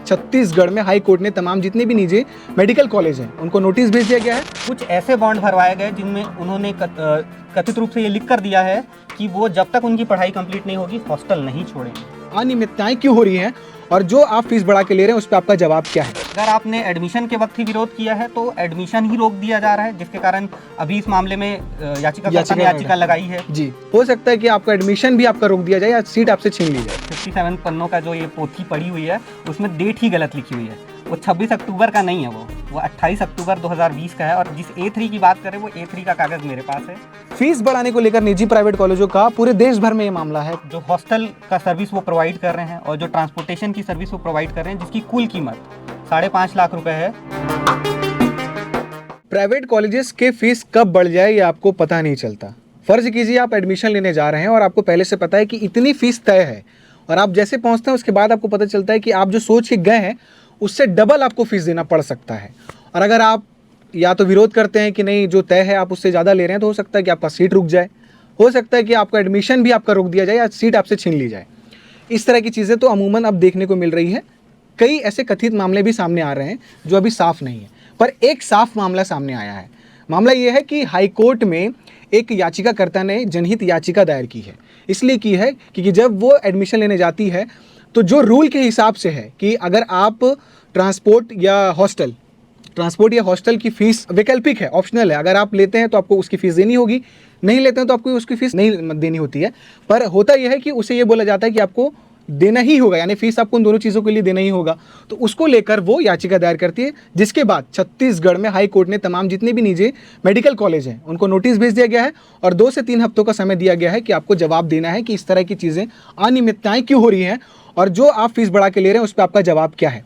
छत्तीसगढ़ में high court ने तमाम जितने भी निजी मेडिकल कॉलेज हैं उनको नोटिस भेज दिया गया है। कुछ ऐसे बॉन्ड भरवाए गए जिनमें उन्होंने कथित रूप से ये लिख कर दिया है कि वो जब तक उनकी पढ़ाई कंप्लीट नहीं होगी हॉस्टल नहीं छोड़ेंगे। अनियमितताएं क्यों हो रही हैं और जो आप फीस बढ़ा के ले रहे हैं उस पर आपका जवाब क्या है? अगर आपने एडमिशन के वक्त ही विरोध किया है तो एडमिशन ही रोक दिया जा रहा है, जिसके कारण अभी इस मामले में याचिका लगाई है। जी, हो सकता है कि आपका एडमिशन भी आपका रोक दिया जाए या सीट आपसे छीन ली जाए। 57 पन्नों का जो ये पोथी पड़ी हुई है उसमें डेट ही गलत लिखी हुई है। वो 26 अक्टूबर का नहीं है, वो 28 अक्टूबर 2020 का है। और जिस A3 की बात करें वो A3 का कागज मेरे पास है। फीस बढ़ाने को लेकर निजी प्राइवेट कॉलेजों का पूरे देश भर में ये मामला है। जो हॉस्टल का सर्विस वो प्रोवाइड कर रहे हैं और जो ट्रांसपोर्टेशन की सर्विस वो प्रोवाइड कर रहे हैं, जिसकी कुल कीमत 5.5 लाख रुपए है। प्राइवेट कॉलेजेस के फीस कब बढ़ जाए ये आपको पता नहीं चलता। फर्ज कीजिए आप एडमिशन लेने जा रहे हैं और आपको पहले से पता है कि इतनी फीस तय है, और आप जैसे पहुंचते हैं उसके बाद आपको पता चलता है कि आप जो सोच के गए हैं उससे डबल आपको फीस देना पड़ सकता है। और अगर आप या तो विरोध करते हैं कि नहीं जो तय है आप उससे ज़्यादा ले रहे हैं, तो हो सकता है कि आपका सीट रुक जाए, हो सकता है कि आपका एडमिशन भी आपका रोक दिया जाए या सीट आपसे छीन ली जाए। इस तरह की चीज़ें तो अमूमन अब देखने को मिल रही है। कई ऐसे कथित मामले भी सामने आ रहे हैं जो अभी साफ नहीं है, पर एक साफ मामला सामने आया है। मामला ये है कि हाई कोर्ट में एक याचिकाकर्ता ने जनहित याचिका दायर की है। इसलिए की है क्योंकि जब वो एडमिशन लेने जाती है तो जो रूल के हिसाब से है कि अगर आप ट्रांसपोर्ट या हॉस्टल की फीस वैकल्पिक है, ऑप्शनल है। अगर आप लेते हैं तो आपको उसकी फ़ीस देनी होगी, नहीं लेते हैं तो आपको उसकी फ़ीस नहीं देनी होती है। पर होता यह है कि उसे ये बोला जाता है कि आपको देना ही होगा, यानी फीस आपको उन दोनों चीज़ों के लिए देना ही होगा। तो उसको लेकर वो याचिका दायर करती है, जिसके बाद छत्तीसगढ़ में हाई कोर्ट ने तमाम जितने भी निजी मेडिकल कॉलेज हैं उनको नोटिस भेज दिया गया है और 2 से 3 हफ्तों का समय दिया गया है कि आपको जवाब देना है कि इस तरह की चीज़ें अनियमितताएं क्यों हो रही हैं और जो आप फीस बढ़ा के ले रहे हैं उस पर आपका जवाब क्या है।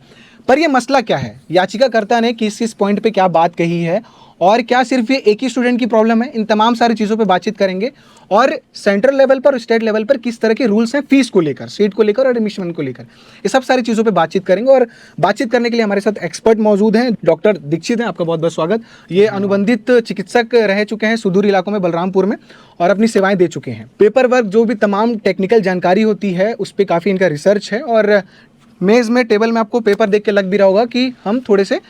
पर यह मसला क्या है, याचिकाकर्ता ने किस पॉइंट पे क्या बात कही है और क्या सिर्फ ये एक ही स्टूडेंट की प्रॉब्लम है, इन तमाम सारी चीज़ों पे बातचीत करेंगे। और सेंट्रल लेवल पर, स्टेट लेवल पर किस तरह के रूल्स हैं फीस को लेकर, सीट को लेकर और एडमिशन को लेकर, ये सब सारी चीज़ों पे बातचीत करेंगे। और बातचीत करने के लिए हमारे साथ एक्सपर्ट मौजूद हैं। डॉक्टर दीक्षित हैं, आपका बहुत बहुत स्वागत। ये अनुबंधित चिकित्सक रह चुके हैं सुदूर इलाकों में बलरामपुर में और अपनी सेवाएं दे चुके हैं। पेपर वर्क जो भी तमाम टेक्निकल जानकारी होती है उस पर काफ़ी इनका रिसर्च है। और मेज़ में, टेबल में आपको पेपर देख के लग भी रहा होगा कि हम थोड़े से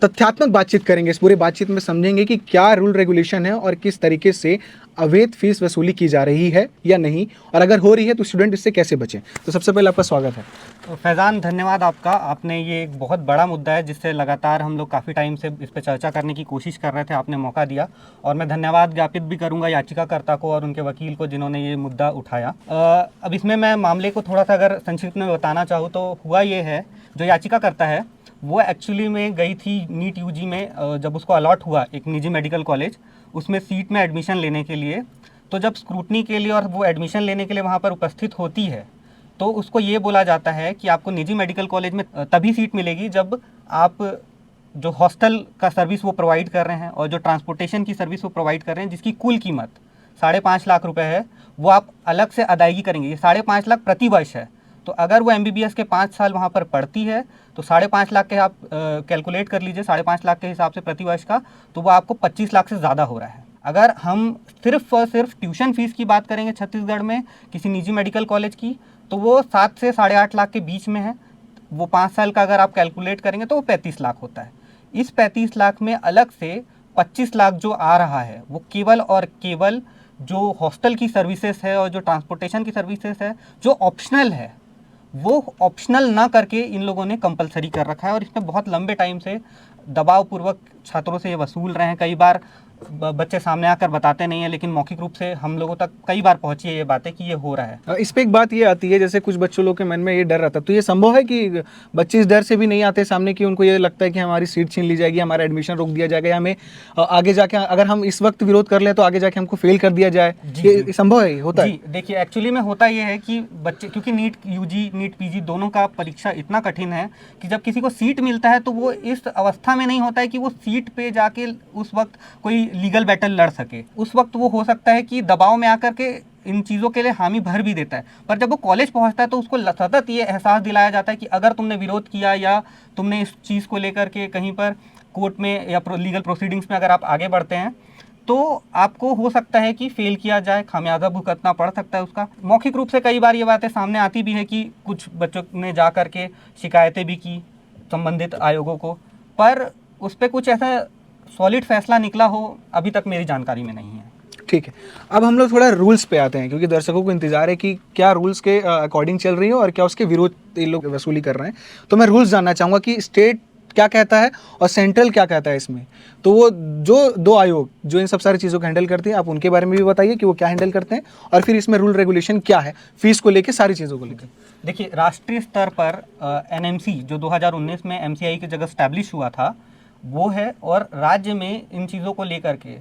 तथ्यात्मक बातचीत करेंगे। इस पूरे बातचीत में समझेंगे कि क्या रूल रेगुलेशन है और किस तरीके से अवैध फीस वसूली की जा रही है या नहीं, और अगर हो रही है तो स्टूडेंट इससे कैसे बचें। तो सबसे पहले आपका स्वागत है। फैज़ान, धन्यवाद आपका। आपने ये एक बहुत बड़ा मुद्दा है जिससे लगातार हम लोग काफ़ी टाइम से इस पर चर्चा करने की कोशिश कर रहे थे, आपने मौका दिया। और मैं धन्यवाद ज्ञापित भी करूंगा याचिकाकर्ता को और उनके वकील को जिन्होंने ये मुद्दा उठाया। अब इसमें मैं मामले को थोड़ा सा अगर संक्षिप्त में बताना चाहूँ तो हुआ ये है, जो याचिकाकर्ता है वो एक्चुअली में गई थी नीट यूजी में, जब उसको अलॉट हुआ एक निजी मेडिकल कॉलेज उसमें सीट में एडमिशन लेने के लिए। तो जब स्क्रूटनी के लिए और वो एडमिशन लेने के लिए वहाँ पर उपस्थित होती है तो उसको ये बोला जाता है कि आपको निजी मेडिकल कॉलेज में तभी सीट मिलेगी जब आप जो हॉस्टल का सर्विस वो प्रोवाइड कर रहे हैं और जो ट्रांसपोर्टेशन की सर्विस वो प्रोवाइड कर रहे हैं, जिसकी कुल कीमत 5.5 लाख रुपए है, वो आप अलग से अदायगी करेंगे। ये 5.5 लाख प्रति वर्ष है। तो अगर वो MBBS के 5 साल वहाँ पर पढ़ती है तो 5.5 लाख के आप कैलकुलेट कर लीजिए, 5.5 लाख के हिसाब से प्रति वर्ष का, तो वो आपको 25 लाख से ज़्यादा हो रहा है। अगर हम सिर्फ और सिर्फ ट्यूशन फीस की बात करेंगे छत्तीसगढ़ में किसी निजी मेडिकल कॉलेज की, तो वो 7 से 8.5 लाख के बीच में है। वो 5 साल का अगर आप कैलकुलेट करेंगे तो वो 35 लाख होता है। इस 35 लाख में अलग से 25 लाख जो आ रहा है वो केवल और केवल जो हॉस्टल की सर्विसेज है और जो ट्रांसपोर्टेशन की सर्विसेज है जो ऑप्शनल है, वो ऑप्शनल ना करके इन लोगों ने कंपलसरी कर रखा है। और इसमें बहुत लंबे टाइम से दबावपूर्वक छात्रों से ये वसूल रहे हैं। कई बार बच्चे सामने आकर बताते नहीं हैं, लेकिन मौखिक रूप से हम लोगों तक कई बार पहुंची है ये बातें कि ये हो रहा है। इस पे एक बात ये आती है, जैसे कुछ बच्चों लोग के मन में ये डर रहता है, तो ये संभव है कि बच्चे इस डर से भी नहीं आते सामने कि उनको ये लगता है कि हमारी सीट छीन ली जाएगी, हमारा एडमिशन रोक दिया जाएगा, या हमें आगे जाके अगर हम इस वक्त विरोध कर लें तो आगे जाके हमको फेल कर दिया जाए। ये संभव है, होता है? जी देखिए, एक्चुअली में होता ये है कि बच्चे, क्योंकि नीट यूजी नीट पीजी दोनों का परीक्षा इतना कठिन है कि जब किसी को सीट मिलता है तो वो इस अवस्था में नहीं होता है कि वो सीट पे जाके उस वक्त कोई लीगल बैटल लड़ सके। उस वक्त वो हो सकता है कि दबाव में आकर के इन चीज़ों के लिए हामी भर भी देता है। पर जब वो कॉलेज पहुंचता है तो उसको सतत ये एहसास दिलाया जाता है कि अगर तुमने विरोध किया या तुमने इस चीज़ को लेकर के कहीं पर कोर्ट में या लीगल प्रोसीडिंग्स में अगर आप आगे बढ़ते हैं तो आपको हो सकता है कि फेल किया जाए, खामियाजा भुगतना पड़ सकता है उसका। मौखिक रूप से कई बार ये बातें सामने आती भी है कि कुछ बच्चों ने जा करके शिकायतें भी की संबंधित आयोगों को, पर उस पर कुछ ऐसा सॉलिड फैसला निकला हो अभी तक मेरी जानकारी में नहीं है। ठीक है, अब हम लोग थोड़ा रूल्स पे आते हैं, क्योंकि दर्शकों को इंतजार है कि क्या रूल्स के अकॉर्डिंग चल रही है और क्या उसके विरोध ये लोग वसूली कर रहे हैं। तो मैं रूल्स जानना चाहूँगा कि स्टेट क्या कहता है और सेंट्रल क्या कहता है इसमें। तो वो जो दो आयोग जो इन सब सारी चीज़ों को हैंडल करते हैं, आप उनके बारे में भी बताइए कि वो क्या हैंडल करते हैं, और फिर इसमें रूल रेगुलेशन क्या है फीस को लेकर, सारी चीज़ों को लेकर। देखिए, राष्ट्रीय स्तर पर एनएमसी जो 2019 में एमसीआई की जगह स्टैब्लिश हुआ था वो है, और राज्य में इन चीज़ों को लेकर के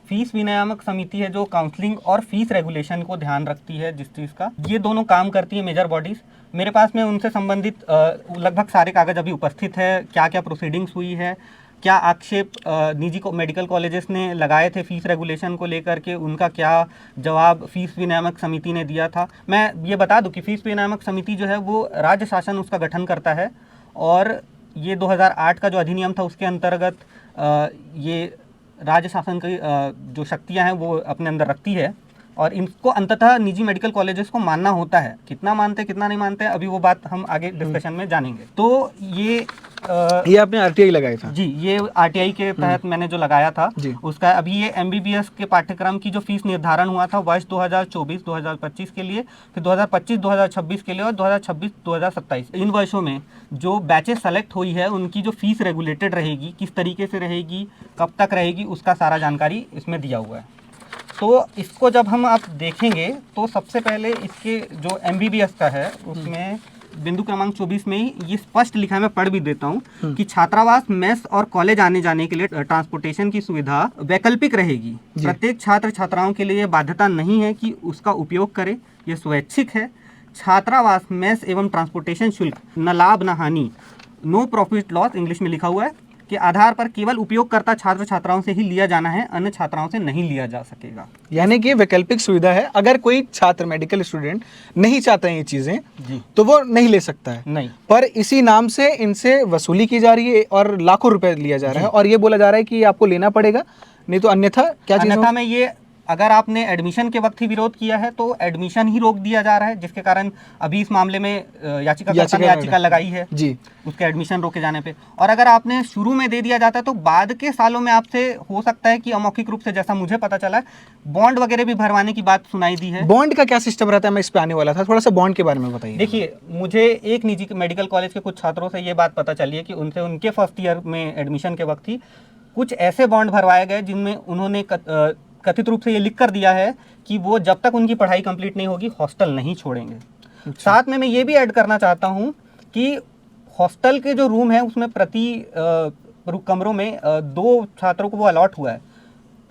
फीस विनियामक समिति है जो काउंसलिंग और फीस रेगुलेशन को ध्यान रखती है। जिस चीज़ का ये दोनों काम करती है मेजर बॉडीज़। मेरे पास में उनसे संबंधित लगभग सारे कागज अभी उपस्थित है, क्या क्या प्रोसीडिंग्स हुई है, क्या आक्षेप निजी मेडिकल कॉलेजेस ने लगाए थे फीस रेगुलेशन को लेकर के, उनका क्या जवाब फीस विनियामक समिति ने दिया था। मैं ये बता दूं कि फीस विनियामक समिति जो है वो राज्य शासन उसका गठन करता है, और ये 2008 का जो अधिनियम था उसके अंतर्गत ये राज्य शासन की जो शक्तियां हैं वो अपने अंदर रखती है, और इनको अंततः निजी मेडिकल कॉलेजेस को मानना होता है। कितना मानते हैं कितना नहीं मानते हैं अभी वो बात हम आगे डिस्कशन में जानेंगे। तो ये आपने आरटीआई लगाया था? जी, ये आरटीआई के तहत मैंने जो लगाया था उसका अभी ये एमबीबीएस के पाठ्यक्रम की जो फीस निर्धारण हुआ था वर्ष 2024-2025 के लिए, फिर 2025-2026 के लिए और 2026-2027 इन वर्षों में जो बैचेस सेलेक्ट हुई है उनकी जो फीस रेगुलेटेड रहेगी, किस तरीके से रहेगी, कब तक रहेगी, उसका सारा जानकारी इसमें दिया हुआ है। तो इसको जब हम आप देखेंगे तो सबसे पहले इसके जो एमबीबीएस का है उसमें बिंदु क्रमांक 24 में ही ये स्पष्ट लिखा है, मैं पढ़ भी देता हूँ कि छात्रावास, मेस और कॉलेज आने जाने के लिए ट्रांसपोर्टेशन की सुविधा वैकल्पिक रहेगी। प्रत्येक छात्र छात्राओं के लिए ये बाध्यता नहीं है कि उसका उपयोग करे, ये स्वैच्छिक है। छात्रावास, मेस एवं ट्रांसपोर्टेशन शुल्क न लाभ न हानि, नो प्रॉफिट लॉस इंग्लिश में लिखा हुआ है, के आधार पर केवल उपयोगकर्ता छात्र छात्राओं से ही लिया जाना है, अन्य छात्राओं से नहीं लिया जा सकेगा। यानी कि वैकल्पिक सुविधा है, अगर कोई छात्र मेडिकल स्टूडेंट नहीं चाहते हैं ये चीजें तो वो नहीं ले सकता है। नहीं, पर इसी नाम से इनसे वसूली की जा रही है और लाखों रुपए लिया जा रहा है, और ये बोला जा रहा है कि आपको लेना पड़ेगा, नहीं तो अन्यथा क्या चीज? अन्यथा में ये अगर आपने एडमिशन के वक्त ही विरोध किया है तो एडमिशन ही रोक दिया जा रहा है, जिसके कारण अभी इस मामले में याचिका लगाई है जी, उसके एडमिशन रोके जाने पे। और अगर आपने शुरू में दे दिया जाता है तो बाद के सालों में आपसे हो सकता है कि अमौखिक रूप से, जैसा मुझे पता चला, बॉन्ड वगैरह भी भरवाने की बात सुनाई दी है। बॉन्ड का क्या सिस्टम रहता है? मैं इस पे आने वाला था, थोड़ा सा बॉन्ड के बारे में बताइए। देखिए, मुझे एक निजी मेडिकल कॉलेज के कुछ छात्रों से ये बात पता चली है कि उनसे उनके फर्स्ट ईयर में एडमिशन के वक्त ही कुछ ऐसे बॉन्ड भरवाए गए जिनमें उन्होंने कथित रूप से ये लिख कर दिया है कि वो जब तक उनकी पढ़ाई कंप्लीट नहीं होगी हॉस्टल नहीं छोड़ेंगे। साथ में मैं ये भी ऐड करना चाहता हूँ कि हॉस्टल के जो रूम है उसमें प्रति कमरों में 2 छात्रों को वो अलॉट हुआ है।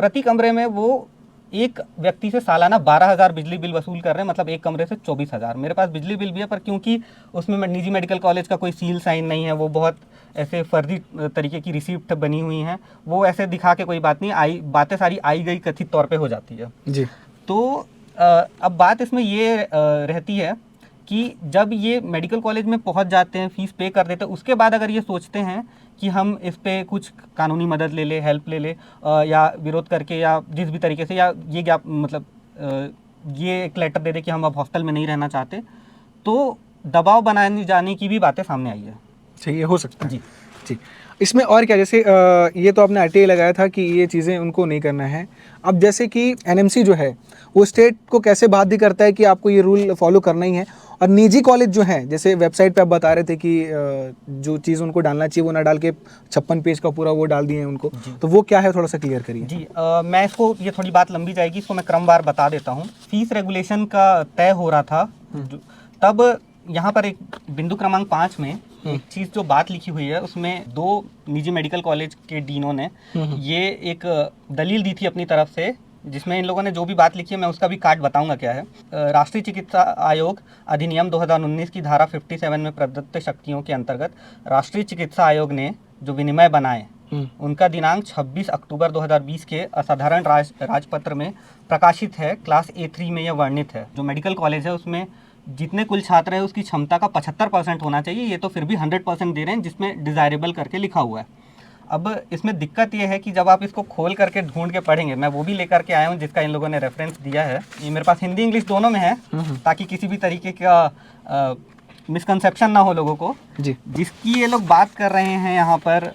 प्रति कमरे में वो एक व्यक्ति से सालाना 12,000 बिजली बिल वसूल कर रहे हैं, मतलब एक कमरे से 24,000। मेरे पास बिजली बिल भी है, पर क्योंकि उसमें निजी मेडिकल कॉलेज का कोई सील साइन नहीं है, वो बहुत ऐसे फर्जी तरीके की रिसीप्ट बनी हुई हैं, वो ऐसे दिखा के कोई बात नहीं आई, बातें सारी आई गई कथित तौर पे हो जाती है जी। तो अब बात इसमें ये रहती है कि जब ये मेडिकल कॉलेज में पहुंच जाते हैं, फीस पे कर देते हैं, उसके बाद अगर ये सोचते हैं कि हम इस पे कुछ कानूनी मदद ले ले, हेल्प ले ले, या विरोध करके या जिस भी तरीके से, या ये क्या मतलब ये एक लेटर दे दे कि हम अब हॉस्टल में नहीं रहना चाहते, तो दबाव बनाने जाने की भी बातें सामने आई है। ये हो सकता है जी। इसमें और क्या, जैसे ये तो आपने आरटीआई लगाया था कि ये चीज़ें उनको नहीं करना है। अब जैसे कि एनएमसी जो है वो स्टेट को कैसे बाध्य करता है कि आपको ये रूल फॉलो करना ही है, और निजी कॉलेज जो हैं, जैसे वेबसाइट पे आप बता रहे थे कि जो चीज़ उनको डालना चाहिए वो ना डाल के 56 पेज का पूरा वो डाल दिए हैं उनको, तो वो क्या है, थोड़ा सा क्लियर करिए जी। मैं इसको, ये थोड़ी बात लंबी जाएगी, इसको मैं क्रमवार बता देता हूँ। फीस रेगुलेशन का तय हो रहा था तब यहाँ पर एक बिंदु क्रमांक 5 में एक चीज़ जो बात लिखी हुई है उसमें 2 निजी मेडिकल कॉलेज के डीनों ने ये एक दलील दी थी अपनी तरफ से, जिसमें इन लोगों ने जो भी बात लिखी है मैं उसका भी काट बताऊंगा क्या है। राष्ट्रीय चिकित्सा आयोग अधिनियम 2019 की धारा 57 में प्रदत्त शक्तियों के अंतर्गत राष्ट्रीय चिकित्सा आयोग ने जो विनिमय बनाए उनका दिनांक 26 अक्टूबर 2020 के असाधारण राजपत्र में प्रकाशित है। क्लास A3 में यह वर्णित है। जो मेडिकल कॉलेज है उसमें जितने कुल छात्र है उसकी क्षमता का 75% होना चाहिए, ये तो फिर भी 100% दे रहे हैं, जिसमें डिज़ायरेबल करके लिखा हुआ है। अब इसमें दिक्कत ये है कि जब आप इसको खोल करके ढूंढ के पढ़ेंगे, मैं वो भी लेकर के आया हूँ जिसका इन लोगों ने रेफरेंस दिया है, ये मेरे पास हिंदी इंग्लिश दोनों में है, ताकि किसी भी तरीके का मिसकंसेप्शन ना हो लोगों को, जी जिसकी ये लोग बात कर रहे हैं यहाँ पर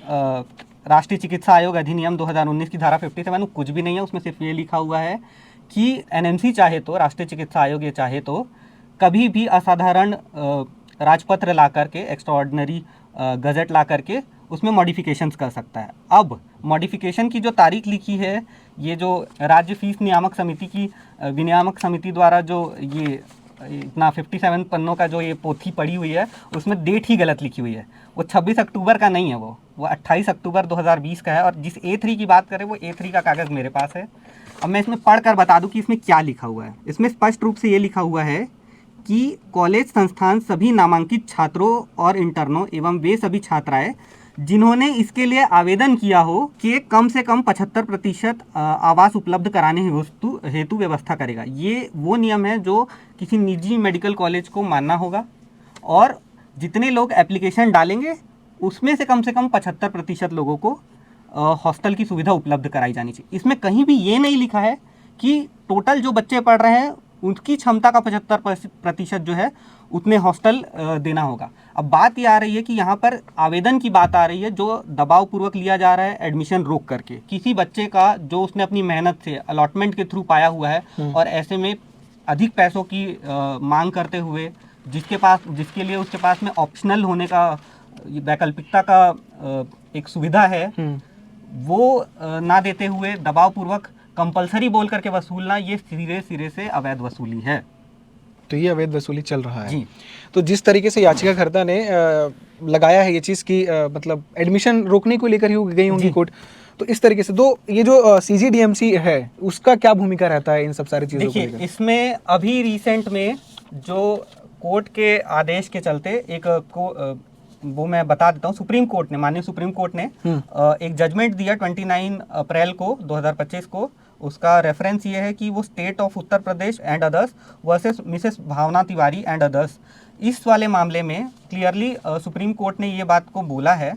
राष्ट्रीय चिकित्सा आयोग अधिनियम 2019 की धारा 57 कुछ भी नहीं है। उसमें सिर्फ ये लिखा हुआ है कि एनएमसी चाहे तो, राष्ट्रीय चिकित्सा आयोग ये चाहे तो कभी भी असाधारण राजपत्र ला करके, एक्स्ट्राऑर्डिनरी गजट ला करके उसमें मॉडिफिकेशंस कर सकता है। अब मॉडिफिकेशन की जो तारीख लिखी है, ये जो राज्य फीस नियामक समिति की विनियामक समिति द्वारा जो ये इतना 57 पन्नों का जो ये पोथी पड़ी हुई है, उसमें डेट ही गलत लिखी हुई है। वो 26 अक्टूबर का नहीं है, वो 28 अक्टूबर 2020 का है। और जिस A3 की बात करें, वो A3 का कागज़ मेरे पास है। अब मैं इसमें पढ़ कर बता दूं कि इसमें क्या लिखा हुआ है। इसमें स्पष्ट रूप से ये लिखा हुआ है कि कॉलेज संस्थान सभी नामांकित छात्रों और इंटर्नों एवं वे सभी छात्राएं जिन्होंने इसके लिए आवेदन किया हो कि कम से कम 75% आवास उपलब्ध कराने हेतु व्यवस्था करेगा। ये वो नियम है जो किसी निजी मेडिकल कॉलेज को मानना होगा, और जितने लोग एप्लीकेशन डालेंगे उसमें से कम 75% लोगों को हॉस्टल की सुविधा उपलब्ध कराई जानी चाहिए। इसमें कहीं भी ये नहीं लिखा है कि टोटल जो बच्चे पढ़ रहे हैं उनकी क्षमता का 75% जो है उतने हॉस्टल देना होगा। अब बात ये आ रही है कि यहाँ पर आवेदन की बात आ रही है जो दबाव पूर्वक लिया जा रहा है, एडमिशन रोक करके किसी बच्चे का जो उसने अपनी मेहनत से अलॉटमेंट के थ्रू पाया हुआ है, और ऐसे में अधिक पैसों की मांग करते हुए जिसके लिए उसके पास में ऑप्शनल होने का, वैकल्पिकता का एक सुविधा है, वो ना देते हुए दबाव पूर्वक कंपलसरी बोल करके वसूलना, ये सिरे से अवैध वसूली है। तो ये अवैध वसूली चल रहा है जी। तो जिस तरीके से याचिकाकर्ता ने लगाया है ये चीज़ की मतलब एडमिशन रोकने को लेकर ही गई होंगी कोर्ट, तो इस तरीके से दो ये जो CGDMC है उसका क्या भूमिका रहता है इन सब सारी चीज़ों को लेकर? देखिए, इसमें अभी रिसेंट में जो कोर्ट के आदेश के चलते वो मैं बता देता हूँ, सुप्रीम कोर्ट ने, माननीय सुप्रीम कोर्ट ने एक जजमेंट दिया 29 अप्रैल को 2025 को। उसका रेफरेंस ये है कि वो state of Uttar Pradesh and others versus Mrs Bhavna Tiwari and others, इस वाले मामले में क्लियरली सुप्रीम कोर्ट ने ये बात को बोला है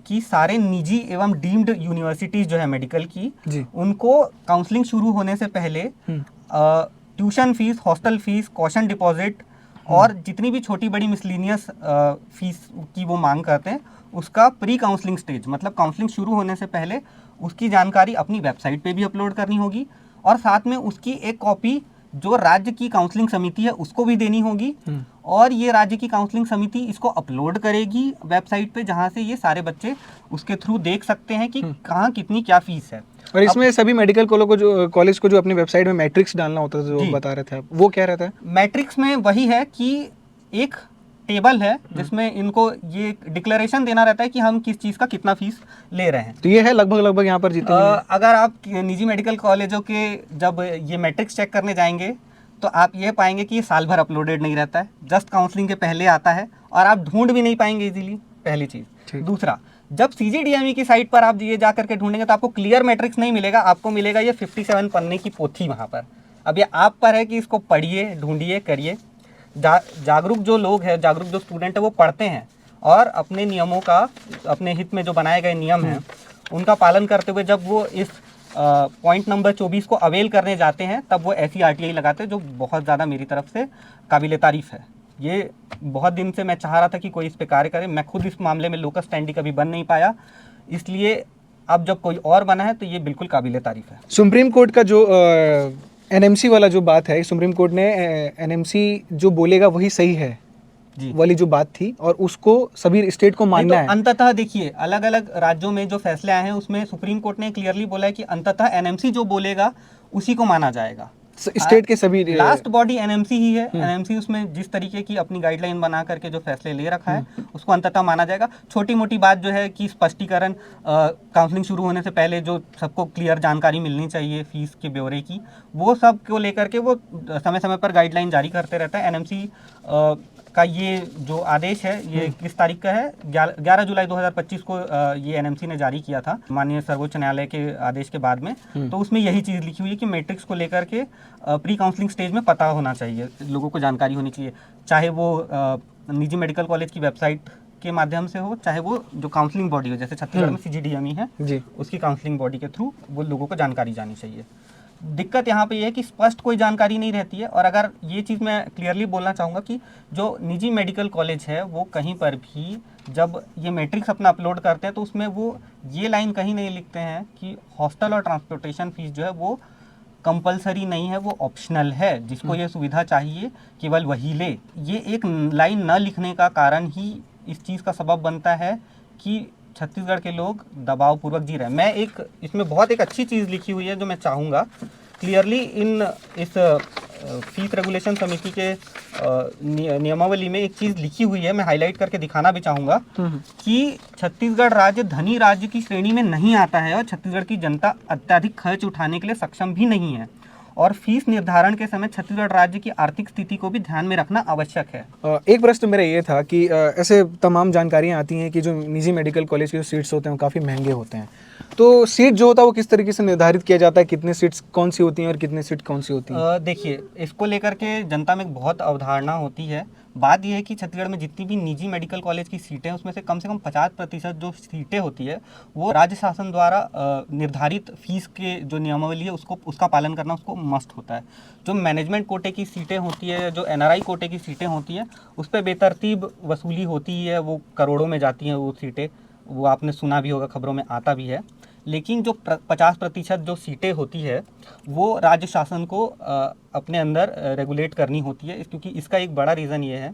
कि सारे निजी एवं डीम्ड यूनिवर्सिटीज़ जो है मेडिकल की, उनको काउंसलिंग शुरू होने से पहले tuition fees, hostel fees, caution deposit और जितनी भी छोटी बड़ी मिसलिनियस फीस की वो मांग करते हैं, उसका प्री काउंसलिंग स्टेज, मतलब काउंसलिंग शुरू होने से पहले उसकी जानकारी अपनी वेबसाइट पे भी अपलोड करनी होगी, और साथ में उसकी एक कॉपी जो राज्य की काउंसलिंग समिति है उसको भी देनी होगी, और ये राज्य की काउंसलिंग समिति इसको अपलोड करेगी वेबसाइट पे, जहाँ से ये सारे बच्चे उसके थ्रू देख सकते हैं कि कहाँ कितनी क्या फीस है। और इसमें सभी मेडिकल कॉलेज को जो अपनी वेबसाइट में मैट्रिक्स डालना होता है, जो बता रहे थे आप, वो क्या रहता है? मैट्रिक्स में वही है कि एक टेबल है जिसमें इनको ये डिक्लेरेशन देना रहता है कि हम किस चीज़ का कितना फीस ले रहे हैं। तो ये है लगभग यहाँ पर जितने अगर आप निजी मेडिकल कॉलेजों के जब ये मैट्रिक्स चेक करने जाएंगे तो आप ये पाएंगे कि ये साल भर अपलोडेड नहीं रहता है, जस्ट काउंसलिंग के पहले आता है, और आप ढूंढ भी नहीं पाएंगे इजीली, पहली चीज़। दूसरा, जब CGDME की साइट पर आप ये जा करके ढूंढेंगे तो आपको क्लियर मैट्रिक्स नहीं मिलेगा, आपको मिलेगा ये 57 पन्ने की पोथी वहाँ पर। अब ये आप पर है कि इसको पढ़िए, ढूंढिए, करिए। जागरूक जो लोग हैं, जागरूक जो स्टूडेंट है, वो पढ़ते हैं और अपने नियमों का, अपने हित में जो बनाए गए नियम हैं उनका पालन करते हुए जब वो इस पॉइंट नंबर 24 को अवेल करने जाते हैं, तब वो ऐसी RTI लगाते हैं, जो बहुत ज़्यादा मेरी तरफ से काबिल तारीफ़ है। ये बहुत दिन से मैं चाह रहा था कि कोई इस पे कार्य करे, मैं खुद इस मामले में लोकस स्टैंडी कभी बन नहीं पाया, इसलिए अब जब कोई और बना है तो ये बिल्कुल काबिल तारीफ़ है। सुप्रीम कोर्ट का जो NMC वाला जो बात है, सुप्रीम कोर्ट ने NMC जो बोलेगा वही सही है जी वाली जो बात थी, और उसको सभी स्टेट को मानना है। अंततः देखिए, अलग अलग राज्यों में जो फैसले आए हैं उसमें सुप्रीम कोर्ट ने क्लियरली बोला है कि अंततः NMC जो बोलेगा उसी को माना जाएगा। स्टेट के सभी लास्ट बॉडी NMC ही है। NMC उसमें जिस तरीके की अपनी गाइडलाइन बना करके जो फैसले ले रखा है उसको अंततः माना जाएगा। छोटी मोटी बात जो है कि स्पष्टीकरण काउंसलिंग शुरू होने से पहले जो सबको क्लियर जानकारी मिलनी चाहिए फीस के ब्यौरे की, वो सब को लेकर के वो समय समय पर गाइडलाइन जारी करते रहता है। NMC का ये जो आदेश है ये किस तारीख का है? 11 जुलाई 2025 को ये NMC ने जारी किया था माननीय सर्वोच्च न्यायालय के आदेश के बाद में। तो उसमें यही चीज़ लिखी हुई है कि मैट्रिक्स को लेकर के प्री काउंसलिंग स्टेज में पता होना चाहिए, लोगों को जानकारी होनी चाहिए, चाहे वो निजी मेडिकल कॉलेज की वेबसाइट के माध्यम से हो, चाहे वो जो काउंसलिंग बॉडी हो, जैसे छत्तीसगढ़ में CGDME है जी, उसकी काउंसलिंग बॉडी के थ्रू वो लोगों को जानकारी जानी चाहिए। दिक्कत यहाँ पे ये है कि स्पष्ट कोई जानकारी नहीं रहती है। और अगर ये चीज़ मैं क्लियरली बोलना चाहूँगा कि जो निजी मेडिकल कॉलेज है वो कहीं पर भी जब ये मैट्रिक्स अपना अपलोड करते हैं तो उसमें वो ये लाइन कहीं नहीं लिखते हैं कि हॉस्टल और ट्रांसपोर्टेशन फीस जो है वो कंपलसरी नहीं है, वो ऑप्शनल है, जिसको ये सुविधा चाहिए केवल वही ले। ये एक लाइन न लिखने का कारण ही इस चीज़ का सबब बनता है कि छत्तीसगढ़ के लोग दबाव पूर्वक जी रहे हैं। मैं एक इसमें बहुत एक अच्छी चीज़ लिखी हुई है जो मैं चाहूँगा क्लियरली इस फीस रेगुलेशन समिति के नियमावली में एक चीज़ लिखी हुई है, मैं हाईलाइट करके दिखाना भी चाहूँगा कि छत्तीसगढ़ राज्य धनी राज्य की श्रेणी में नहीं आता है और छत्तीसगढ़ की जनता अत्यधिक खर्च उठाने के लिए सक्षम भी नहीं है और फीस निर्धारण के समय छत्तीसगढ़ राज्य की आर्थिक स्थिति को भी ध्यान में रखना आवश्यक है। एक प्रश्न मेरा ये था कि ऐसे तमाम जानकारियाँ आती हैं कि जो निजी मेडिकल कॉलेज के जो सीट्स होते हैं वो काफ़ी महंगे होते हैं, तो सीट जो होता है वो किस तरीके से निर्धारित किया जाता है, कितने सीट्स कौन सी होती हैं और कितने सीट कौन सी होती हैं? देखिए, इसको लेकर के जनता में एक बहुत अवधारणा होती है। बात यह है कि छत्तीसगढ़ में जितनी भी निजी मेडिकल कॉलेज की सीटें हैं उसमें से कम 50% जो सीटें होती है वो राज्य शासन द्वारा निर्धारित फीस के जो नियमावली है उसका पालन करना उसको मस्ट होता है। जो मैनेजमेंट कोटे की सीटें होती है, जो NRI कोटे की सीटें होती हैं, उस पर बेतरतीब वसूली होती है, वो करोड़ों में जाती हैं वो सीटें, वो आपने सुना भी होगा, खबरों में आता भी है। लेकिन जो 50% जो सीटें होती है वो राज्य शासन को अपने अंदर रेगुलेट करनी होती है, क्योंकि इसका एक बड़ा रीज़न ये है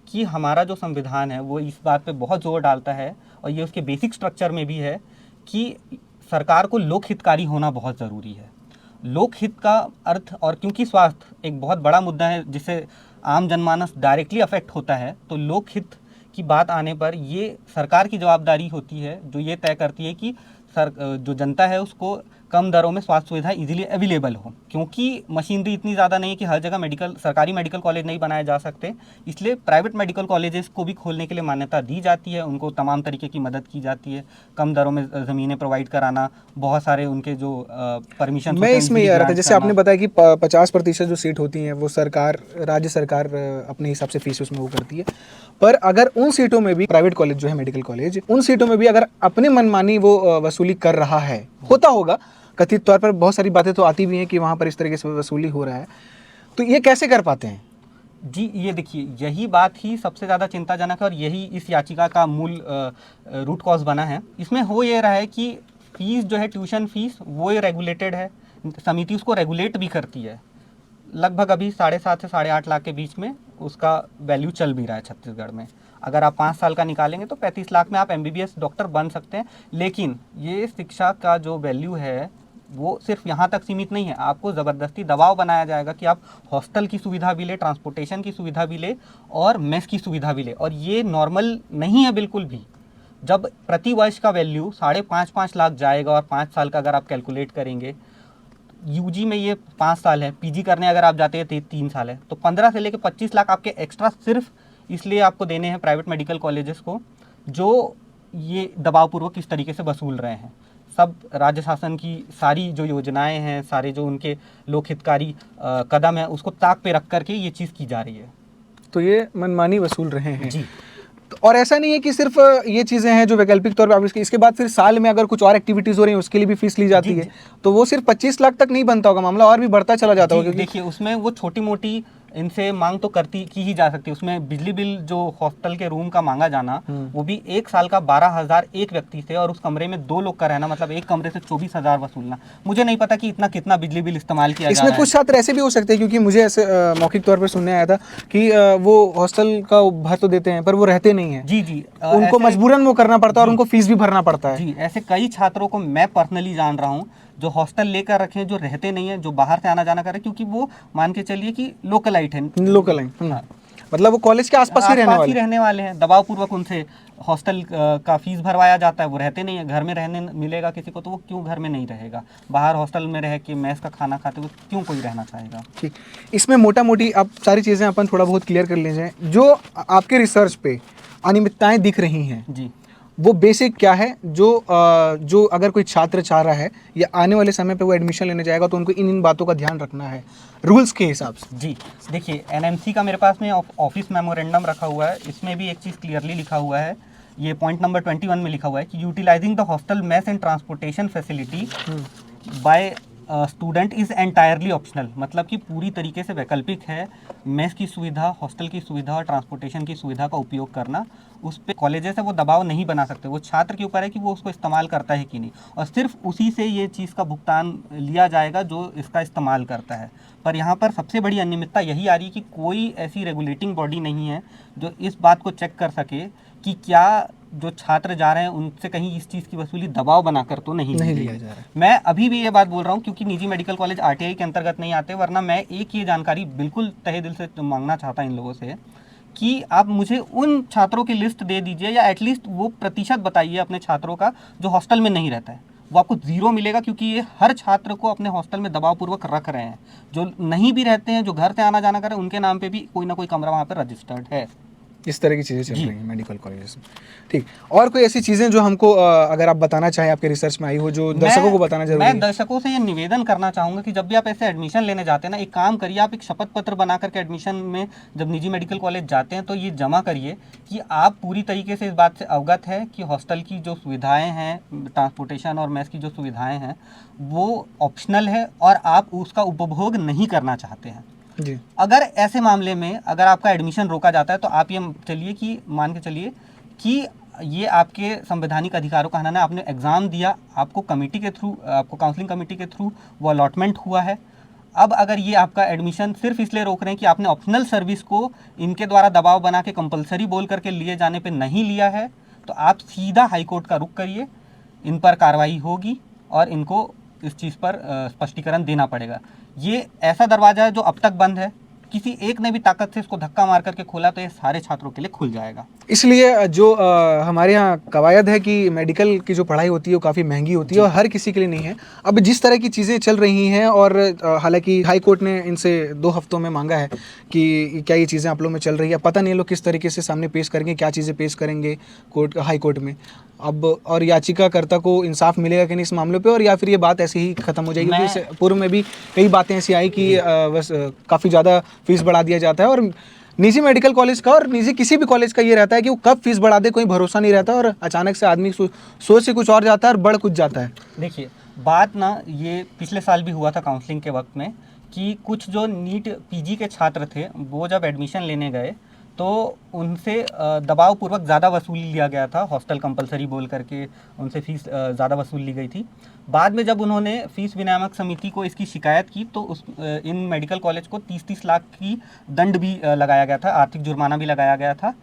कि हमारा जो संविधान है वो इस बात पे बहुत जोर डालता है और ये उसके बेसिक स्ट्रक्चर में भी है कि सरकार को लोकहितकारी होना बहुत ज़रूरी है। लोकहित का अर्थ, और क्योंकि स्वास्थ्य एक बहुत बड़ा मुद्दा है जिससे आम जनमानस डायरेक्टली अफेक्ट होता है, तो लोकहित की बात आने पर ये सरकार की जवाबदारी होती है जो ये तय करती है कि जो जनता है उसको कम दरों में स्वास्थ्य सुविधा इजीली अवेलेबल हो। क्योंकि मशीनरी इतनी ज़्यादा नहीं है कि हर जगह सरकारी मेडिकल कॉलेज नहीं बनाए जा सकते, इसलिए प्राइवेट मेडिकल कॉलेजेस को भी खोलने के लिए मान्यता दी जाती है, उनको तमाम तरीके की मदद की जाती है, कम दरों में ज़मीनें प्रोवाइड कराना, बहुत सारे उनके जो परमिशन। मैं इसमें ये आ रहा था, जैसे आपने बताया कि 50% जो सीट होती हैं वो सरकार, राज्य सरकार अपने हिसाब से फीस उसमें वो करती है, पर अगर उन सीटों में भी प्राइवेट कॉलेज जो है मेडिकल कॉलेज, उन सीटों में भी अगर अपनी मनमानी वो वसूली कर रहा है, होता होगा कथित तौर पर, बहुत सारी बातें तो आती भी हैं कि वहाँ पर इस तरीके से वसूली हो रहा है, तो ये कैसे कर पाते हैं? जी, ये देखिए, यही बात ही सबसे ज़्यादा चिंताजनक है और यही इस याचिका का मूल रूट कॉज बना है। इसमें हो ये रहा है कि फीस जो है, ट्यूशन फीस, वो ये रेगुलेटेड है, समिति उसको रेगुलेट भी करती है। लगभग अभी 7.5 से 8.5 लाख के बीच में उसका वैल्यू चल भी रहा है छत्तीसगढ़ में। अगर आप 5 साल का निकालेंगे तो 35 लाख में आप MBBS डॉक्टर बन सकते हैं। लेकिन ये शिक्षा का जो वैल्यू है वो सिर्फ यहाँ तक सीमित नहीं है, आपको ज़बरदस्ती दबाव बनाया जाएगा कि आप हॉस्टल की सुविधा भी ले, ट्रांसपोर्टेशन की सुविधा भी ले और मेस की सुविधा भी ले, और ये नॉर्मल नहीं है बिल्कुल भी। जब प्रति वर्ष का वैल्यू 5.5 लाख जाएगा और 5 साल का अगर आप कैलकुलेट करेंगे, UG में ये 5 साल है, PG करने अगर आप जाते हैं 3 साल है, तो 15 से लेकर 25 लाख आपके एक्स्ट्रा सिर्फ इसलिए आपको देने हैं प्राइवेट मेडिकल कॉलेजेस को, जो ये दबावपूर्वक इस तरीके से वसूल रहे हैं। सब राज्य शासन की सारी जो योजनाएं हैं, सारे जो उनके लोकहितकारी कदम है, उसको ताक पे रख करके ये चीज़ की जा रही है। तो ये मनमानी वसूल रहे हैं जी। और ऐसा नहीं है कि सिर्फ ये चीज़ें हैं जो वैकल्पिक तौर पर, इसके बाद फिर साल में अगर कुछ और एक्टिविटीज़ हो रही हैं उसके लिए भी फीस ली जाती है, तो वो सिर्फ 25 लाख तक नहीं बनता होगा, मामला और भी बढ़ता चला जाता होगा। देखिए, उसमें वो छोटी मोटी इनसे मांग तो की ही जा सकती है। उसमें बिजली बिल जो हॉस्टल के रूम का मांगा जाना, वो भी 1 साल का 12,000 एक व्यक्ति से, और उस कमरे में 2 लोग का रहना, मतलब एक कमरे से 24,000 वसूलना। मुझे नहीं पता कि कितना बिजली बिल इस्तेमाल किया जा रहा है। इसमें कुछ छात्र ऐसे भी हो सकते हैं, क्योंकि मुझे ऐसे मौखिक तौर पर सुनने आया था कि वो हॉस्टल का भर तो देते हैं पर वो रहते नहीं है। जी, उनको मजबूरन वो करना पड़ता है और उनको फीस भी भरना पड़ता है। जी, ऐसे कई छात्रों को मैं पर्सनली जान रहा हूँ जो हॉस्टल लेकर रखे हैं, जो रहते नहीं है, जो बाहर से आना जाना कर रहे हैं, क्योंकि वो मान के चलिए कि लोकलाइट है, मतलब वो कॉलेज के आसपास ही रहने वाले हैं। दबावपूर्वक उनसे हॉस्टल का फीस भरवाया जाता है, वो रहते नहीं है। घर में रहने मिलेगा किसी को तो वो क्यों घर में नहीं रहेगा, बाहर हॉस्टल में रह के मेस का खाना खाते हुए क्यों कोई रहना चाहेगा। ठीक, इसमें मोटा मोटी आप सारी चीज़ें अपन थोड़ा बहुत क्लियर कर लीजिए। जो आपके रिसर्च पे अनियमितताएं दिख रही हैं जी, वो बेसिक क्या है, जो अगर कोई छात्र चाह रहा है या आने वाले समय पे वो एडमिशन लेने जाएगा तो उनको इन बातों का ध्यान रखना है रूल्स के हिसाब से? जी, देखिए, NMC का मेरे पास में ऑफिस मेमोरेंडम रखा हुआ है, इसमें भी एक चीज़ क्लियरली लिखा हुआ है, ये पॉइंट नंबर 21 में लिखा हुआ है कि utilising the hostel mess and transportation facility by student is entirely optional, मतलब कि पूरी तरीके से वैकल्पिक है। मेस की सुविधा, हॉस्टल की सुविधा और ट्रांसपोर्टेशन की सुविधा का उपयोग करना, उस पे कॉलेजेस है वो दबाव नहीं बना सकते। वो छात्र के ऊपर है कि वो उसको इस्तेमाल करता है कि नहीं, और सिर्फ उसी से ये चीज़ का भुगतान लिया जाएगा जो इसका इस्तेमाल करता है। पर यहाँ पर सबसे बड़ी अनियमितता यही आ रही है कि कोई ऐसी रेगुलेटिंग बॉडी नहीं है जो इस बात को चेक कर सके कि क्या जो छात्र जा रहे हैं उनसे कहीं इस चीज़ की वसूली दबाव बनाकर तो नहीं ली लिया गई। जा रहा है। मैं अभी भी ये बात बोल रहा हूँ क्योंकि निजी मेडिकल कॉलेज आरटीआई के अंतर्गत नहीं आते, वरना मैं एक ये जानकारी बिल्कुल तहे दिल से मांगना चाहता इन लोगों से कि आप मुझे उन छात्रों की लिस्ट दे दीजिए, या एटलीस्ट वो प्रतिशत बताइए अपने छात्रों का जो हॉस्टल में नहीं रहता है। वो आपको ज़ीरो मिलेगा, क्योंकि ये हर छात्र को अपने हॉस्टल में दबावपूर्वक रख रहे हैं। जो नहीं भी रहते हैं, जो घर से आना जाना कर रहे हैं, उनके नाम पे भी कोई ना कोई कमरा वहाँ पर रजिस्टर्ड है। इस तरह की चीज़ें चल रही हैं मेडिकल कॉलेजेस में। ठीक, और कोई ऐसी चीज़ें जो हमको अगर आप बताना चाहें, आपके रिसर्च में आई हो, जो दर्शकों को बताना जरूरी मैं है? दर्शकों से ये निवेदन करना चाहूँगा कि जब भी आप ऐसे एडमिशन लेने जाते हैं ना, एक काम करिए, आप एक शपथ पत्र बना करके एडमिशन में जब निजी मेडिकल कॉलेज जाते हैं तो ये जमा करिए कि आप पूरी तरीके से इस बात से अवगत है कि हॉस्टल की जो सुविधाएं हैं, ट्रांसपोर्टेशन और मेस की जो सुविधाएं हैं, वो ऑप्शनल है और आप उसका उपभोग नहीं करना चाहते हैं। जी। अगर ऐसे मामले में अगर आपका एडमिशन रोका जाता है तो आप ये चलिए कि मान के चलिए कि ये आपके संवैधानिक अधिकारों का हनन है। आपने एग्ज़ाम दिया, आपको कमेटी के थ्रू, आपको काउंसलिंग कमेटी के थ्रू वो अलॉटमेंट हुआ है। अब अगर ये आपका एडमिशन सिर्फ इसलिए रोक रहे हैं कि आपने ऑप्शनल सर्विस को इनके द्वारा दबाव बना के कंपलसरी बोल करके लिए जाने पे नहीं लिया है, तो आप सीधा हाई कोर्ट का रुख करिए, इन पर कार्रवाई होगी और इनको इस चीज़ पर स्पष्टीकरण देना पड़ेगा। ये ऐसा दरवाज़ा है जो अब तक बंद है, किसी एक ने भी ताकत से इसको धक्का मार करके खोला तो ये सारे छात्रों के लिए खुल जाएगा। इसलिए जो हमारे यहाँ कवायद है कि मेडिकल की जो पढ़ाई होती है वो काफ़ी महंगी होती है और हर किसी के लिए नहीं है। अब जिस तरह की चीज़ें चल रही हैं, और हालांकि हाई कोर्ट ने इनसे 2 हफ्तों में मांगा है कि क्या ये चीज़ें आप लोग में चल रही है, पता नहीं लोग किस तरीके से सामने पेश करेंगे, क्या चीज़ें पेश करेंगे हाई कोर्ट में अब, और याचिकाकर्ता को इंसाफ मिलेगा कि नहीं इस मामले पे, और या फिर ये बात ऐसे ही ख़त्म हो जाएगी। क्योंकि इससे पूर्व में भी कई बातें ऐसी आई कि बस काफ़ी ज़्यादा फीस बढ़ा दिया जाता है, और निजी मेडिकल कॉलेज का और निजी किसी भी कॉलेज का ये रहता है कि वो कब फीस बढ़ा दे कोई भरोसा नहीं रहता, और अचानक से आदमी सोच से कुछ और जाता है और बढ़ कुछ जाता है। देखिए, बात ना ये पिछले साल भी हुआ था काउंसलिंग के वक्त में कि कुछ जो नीट पीजी के छात्र थे वो जब एडमिशन लेने गए तो उनसे दबावपूर्वक ज़्यादा वसूल लिया गया था, हॉस्टल कंपलसरी बोल करके उनसे फ़ीस ज़्यादा वसूल ली गई थी। बाद में जब उन्होंने फ़ीस विनियामक समिति को इसकी शिकायत की तो इन मेडिकल कॉलेज को 30-30 लाख की दंड भी लगाया गया था, आर्थिक जुर्माना भी लगाया गया था,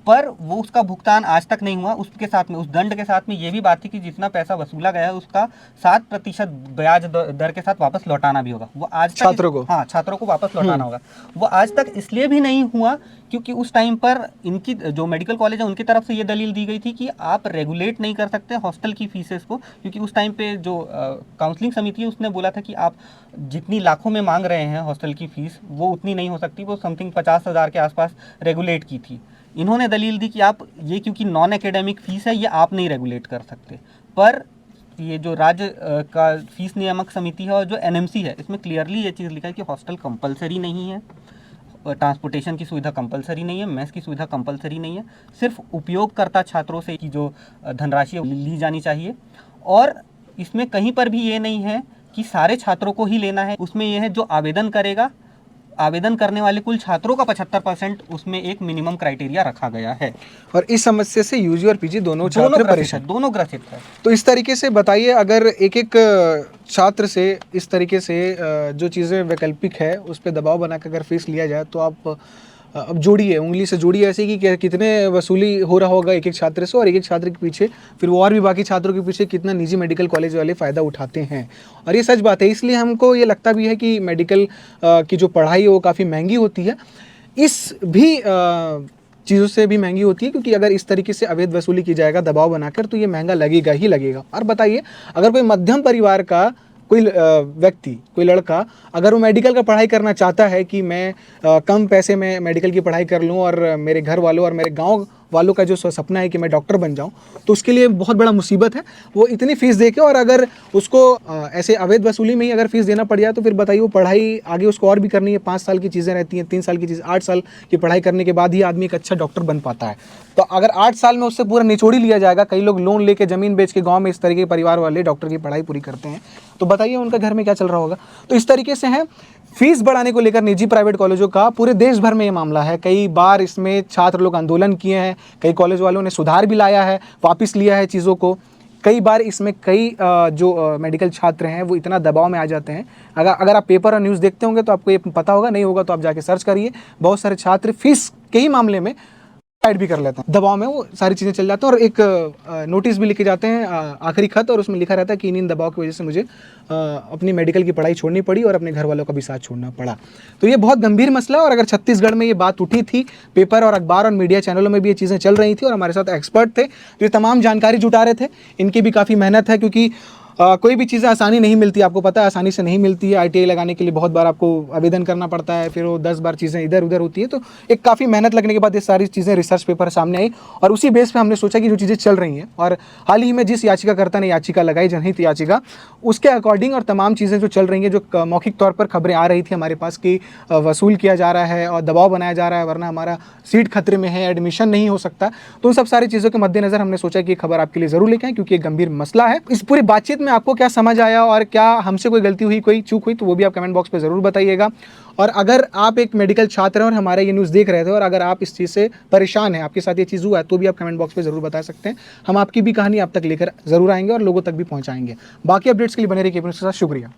पर वो उसका भुगतान आज तक नहीं हुआ। उसके साथ में, उस दंड के साथ में ये भी बात थी कि जितना पैसा वसूला गया है उसका 7% ब्याज दर के साथ वापस लौटाना भी होगा। वो आज तक छात्रों को, हाँ, छात्रों को वापस लौटाना होगा। वो आज तक इसलिए भी नहीं हुआ क्योंकि उस टाइम पर इनकी जो मेडिकल कॉलेज है उनकी तरफ से ये दलील दी गई थी कि आप रेगुलेट नहीं कर सकते हॉस्टल की फीसेस को, क्योंकि उस टाइम पे जो काउंसलिंग समिति है उसने बोला था कि आप जितनी लाखों में मांग रहे हैं हॉस्टल की फ़ीस वो उतनी नहीं हो सकती, वो समथिंग 50,000 के आसपास रेगुलेट की थी। इन्होंने दलील दी कि आप ये क्योंकि नॉन एकेडमिक फ़ीस है ये आप नहीं रेगुलेट कर सकते। पर ये जो राज्य का फीस नियामक समिति है और जो एनएमसी है इसमें क्लियरली ये चीज़ लिखा है कि हॉस्टल कंपलसरी नहीं है, ट्रांसपोर्टेशन की सुविधा कंपलसरी नहीं है, मेस की सुविधा कंपलसरी नहीं है, सिर्फ उपयोगकर्ता छात्रों से की जो धनराशि ली जानी चाहिए। और इसमें कहीं पर भी ये नहीं है कि सारे छात्रों को ही लेना है, उसमें यह है जो आवेदन करेगा, आवेदन करने वाले कुल छात्रों का 75% उसमें एक मिनिमम क्राइटेरिया रखा गया है। और इस समस्या से यूजी और पीजी दोनों छात्र परेशान, दोनों ग्रसित है। तो इस तरीके से बताइए, अगर एक एक छात्र से इस तरीके से जो चीज़ें वैकल्पिक है उस पर दबाव बना के अगर फीस लिया जाए तो आप अब जोड़िए, उंगली से जोड़िए ऐसे कि कितने वसूली हो रहा होगा एक एक छात्र से, और एक एक छात्र के पीछे फिर वो और भी बाकी छात्रों के पीछे कितना निजी मेडिकल कॉलेज वाले फ़ायदा उठाते हैं। और ये सच बात है, इसलिए हमको ये लगता भी है कि मेडिकल की जो पढ़ाई है वो काफ़ी महंगी होती है। इस भी चीज़ों से भी महंगी होती है, क्योंकि अगर इस तरीके से अवैध वसूली की जाएगा दबाव बनाकर तो ये महंगा लगेगा ही लगेगा। और बताइए, अगर कोई मध्यम परिवार का कोई व्यक्ति, कोई लड़का अगर वो मेडिकल का पढ़ाई करना चाहता है कि मैं कम पैसे में मेडिकल की पढ़ाई कर लूँ और मेरे घर वालों और मेरे गांव वालों का जो सपना है कि मैं डॉक्टर बन जाऊँ, तो उसके लिए बहुत बड़ा मुसीबत है। वो इतनी फ़ीस दे के, और अगर उसको ऐसे अवैध वसूली में ही अगर फ़ीस देना पड़ जाए तो फिर बताइए वो पढ़ाई आगे उसको और भी करनी है। 5 साल की चीज़ें रहती हैं, 3 साल की चीज़, 8 साल की पढ़ाई करने के बाद ही आदमी एक अच्छा डॉक्टर बन पाता है। तो अगर 8 साल में उससे पूरा निचोड़ ही लिया जाएगा, कई लोग लोन लेके ज़मीन बेच के गाँव में इस तरीके के परिवार वाले डॉक्टर की पढ़ाई पूरी करते हैं, तो बताइए उनका घर में क्या चल रहा होगा। तो इस तरीके से है फीस बढ़ाने को लेकर निजी प्राइवेट कॉलेजों का पूरे देश भर में ये मामला है। कई बार इसमें छात्र लोग आंदोलन किए हैं, कई कॉलेज वालों ने सुधार भी लाया है, वापस लिया है चीज़ों को। कई बार इसमें कई जो मेडिकल छात्र हैं वो इतना दबाव में आ जाते हैं। अगर आप पेपर और न्यूज़ देखते होंगे तो आपको ये पता होगा, नहीं होगा तो आप जाके सर्च करिए। बहुत सारे छात्र फीस के ही मामले में साइड भी कर लेते हैं, दबाव में वो सारी चीज़ें चल जाती हैं, और एक नोटिस भी लिखे जाते हैं, आखिरी खत, और उसमें लिखा रहता है कि इन दबाव की वजह से मुझे अपनी मेडिकल की पढ़ाई छोड़नी पड़ी और अपने घर वालों का भी साथ छोड़ना पड़ा। तो ये बहुत गंभीर मसला है, और अगर छत्तीसगढ़ में ये बात उठी थी, पेपर और अखबार और मीडिया चैनलों में भी ये चीज़ें चल रही थी, और हमारे साथ एक्सपर्ट थे तो ये तमाम जानकारी जुटा रहे थे। इनकी भी काफ़ी मेहनत है, क्योंकि कोई भी चीज़ें आसानी नहीं मिलती, आपको पता है आसानी से नहीं मिलती है। ITI लगाने के लिए बहुत बार आपको आवेदन करना पड़ता है, फिर वो 10 बार चीज़ें इधर उधर होती है। तो एक काफ़ी मेहनत लगने के बाद ये सारी चीज़ें रिसर्च पेपर सामने आई, और उसी बेस पे हमने सोचा कि जो चीज़ें चल रही हैं, और हाल ही में जिस याचिकाकर्ता ने याचिका लगाई, जनहित याचिका, उसके अकॉर्डिंग और तमाम चीज़ें जो चल रही हैं, जो मौखिक तौर पर खबरें आ रही थी हमारे पास कि वसूल किया जा रहा है और दबाव बनाया जा रहा है, वरना हमारा सीट खतरे में है, एडमिशन नहीं हो सकता। तो उन सब सारी चीज़ों के मद्देनज़र हमने सोचा कि ये खबर आपके लिए ज़रूर लेके आएं, क्योंकि एक गंभीर मसला है। इस पूरी बातचीत में आपको क्या समझ आया, और क्या हमसे कोई गलती हुई, कोई चूक हुई, तो वो भी आप कमेंट बॉक्स पे ज़रूर बताइएगा। और अगर आप एक मेडिकल छात्र हैं और हमारे ये न्यूज़ देख रहे थे, और अगर आप इस चीज़ से परेशान हैं, आपके साथ ये चीज़ हुआ है, तो भी आप कमेंट बॉक्स पे ज़रूर बता सकते हैं। हम आपकी भी कहानी आप तक लेकर ज़रूर आएंगे और लोगों तक भी पहुँचाएंगे। बाकी अपडेट्स के लिए बने रहिए अपने साथ। शुक्रिया।